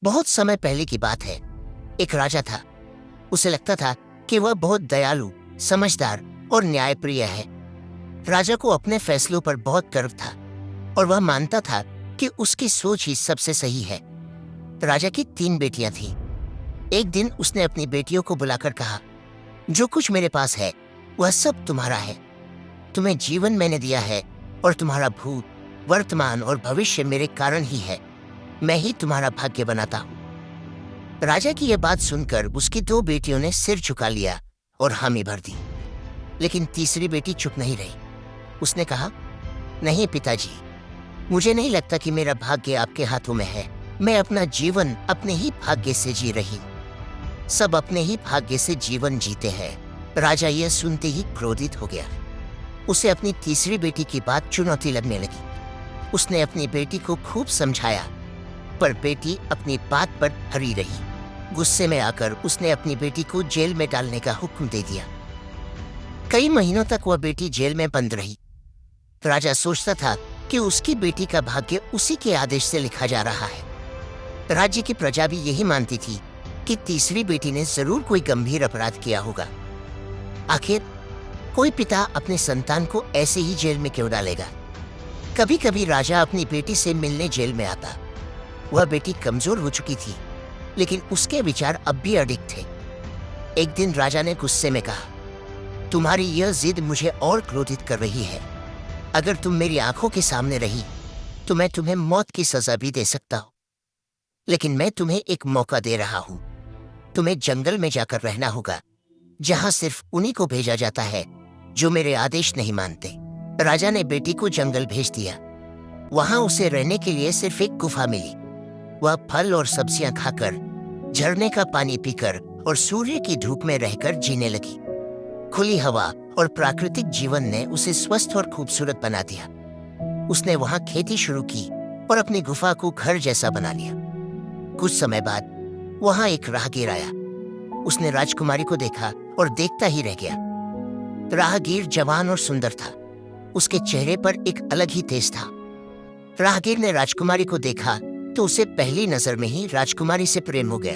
बहुत समय पहले की बात है। एक राजा था। उसे लगता था कि वह बहुत दयालु, समझदार और न्यायप्रिय है। राजा को अपने फैसलों पर बहुत गर्व था और वह मानता था कि उसकी सोच ही सबसे सही है। राजा की 3 बेटियां थीं। एक दिन उसने अपनी बेटियों को बुलाकर कहा, जो कुछ मेरे पास है वह सब तुम्हारा है। तुम्हें जीवन मैंने दिया है और तुम्हारा भूत, वर्तमान और भविष्य मेरे कारण ही है। मैं ही तुम्हारा भाग्य बनाता हूँ। राजा की यह बात सुनकर उसकी 2 बेटियों ने सिर झुका लिया और हामी भर दी। लेकिन तीसरी बेटी चुप नहीं रही। उसने कहा, नहीं पिताजी, मुझे नहीं लगता कि मेरा भाग्य आपके हाथों में है। मैं अपना जीवन अपने ही भाग्य से जी रही हूँ। सब अपने ही भाग्य से जीवन जीते हैं। राजा यह सुनते ही क्रोधित हो गया। उसे अपनी तीसरी बेटी की बात चुनौती लगने लगी। उसने अपनी बेटी को खूब समझाया, पर बेटी अपनी बात पर अड़ी रही। गुस्से में आकर उसने अपनी बेटी को जेल में डालने का हुक्म दे दिया। कई महीनों तक वह बेटी जेल में बंद रही। राजा सोचता था कि उसकी बेटी का भाग्य उसी के आदेश से लिखा जा रहा है। राज्य की प्रजा भी यही मानती थी कि तीसरी बेटी ने जरूर कोई गंभीर अपराध किया होगा। आखिर कोई पिता अपने संतान को ऐसे ही जेल में क्यों डालेगा? कभी कभी राजा अपनी बेटी से मिलने जेल में आता। वह बेटी कमजोर हो चुकी थी, लेकिन उसके विचार अब भी अडिग थे। एक दिन राजा ने गुस्से में कहा, तुम्हारी यह जिद मुझे और क्रोधित कर रही है। अगर तुम मेरी आंखों के सामने रही तो मैं तुम्हें मौत की सजा भी दे सकता हूं। लेकिन मैं तुम्हें एक मौका दे रहा हूं। तुम्हें जंगल में जाकर रहना होगा, जहां सिर्फ उन्हीं को भेजा जाता है जो मेरे आदेश नहीं मानते। राजा ने बेटी को जंगल भेज दिया। वहां उसे रहने के लिए सिर्फ एक गुफा मिली। वह फल और सब्जियां खाकर, झरने का पानी पीकर और सूर्य की धूप में रहकर जीने लगी। खुली हवा और प्राकृतिक जीवन ने उसे स्वस्थ और खूबसूरत बना दिया। उसने वहां खेती शुरू की और अपनी गुफा को घर जैसा बना लिया। कुछ समय बाद वहां एक राहगीर आया। उसने राजकुमारी को देखा और देखता ही रह गया। राहगीर जवान और सुंदर था। उसके चेहरे पर एक अलग ही तेज था। राहगीर ने राजकुमारी को देखा तो उसे पहली नजर में ही राजकुमारी से प्रेम हो गया।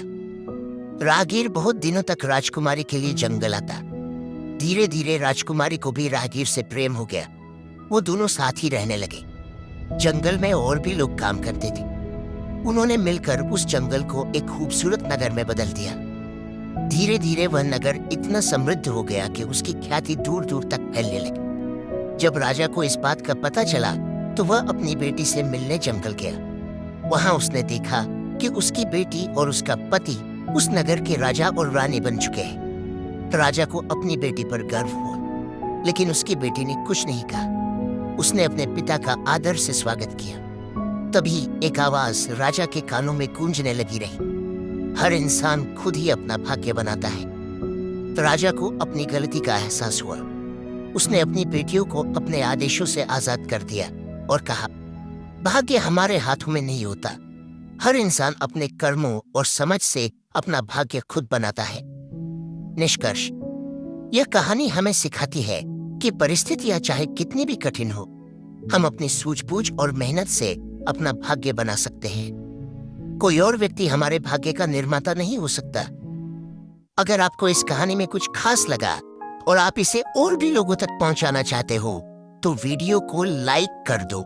राहगीर बहुत दिनों तक राजकुमारी के लिए जंगल आता। धीरे धीरे राजकुमारी को भी राहगीर से प्रेम हो गया। वो दोनों साथ ही रहने लगे। जंगल में और भी लोग काम करते थे। उन्होंने मिलकर उस जंगल को एक खूबसूरत नगर में बदल दिया। धीरे धीरे वह नगर इतना समृद्ध हो गया कि उसकी ख्याति दूर दूर तक फैलने लगी। जब राजा को इस बात का पता चला तो वह अपनी बेटी से मिलने जंगल गया। वहां उसने देखा कि उसकी बेटी और उसका पति उस नगर के राजा और रानी बन चुके हैं। राजा को अपनी बेटी पर गर्व हुआ, लेकिन उसकी बेटी ने कुछ नहीं कहा। उसने अपने पिता का आदर से स्वागत किया। तभी एक आवाज राजा के कानों में गूंजने लगी रही, हर इंसान खुद ही अपना भाग्य बनाता है। तो राजा को अपनी गलती का एहसास हुआ। उसने अपनी बेटियों को अपने आदेशों से आजाद कर दिया और कहा, भाग्य हमारे हाथों में नहीं होता। हर इंसान अपने कर्मों और समझ से अपना भाग्य खुद बनाता है। निष्कर्ष, यह कहानी हमें सिखाती है कि परिस्थितियां चाहे कितनी भी कठिन हो, हम अपनी सूझबूझ और मेहनत से अपना भाग्य बना सकते हैं। कोई और व्यक्ति हमारे भाग्य का निर्माता नहीं हो सकता। अगर आपको इस कहानी में कुछ खास लगा और आप इसे और भी लोगों तक पहुंचाना चाहते हो तो वीडियो को लाइक कर दो।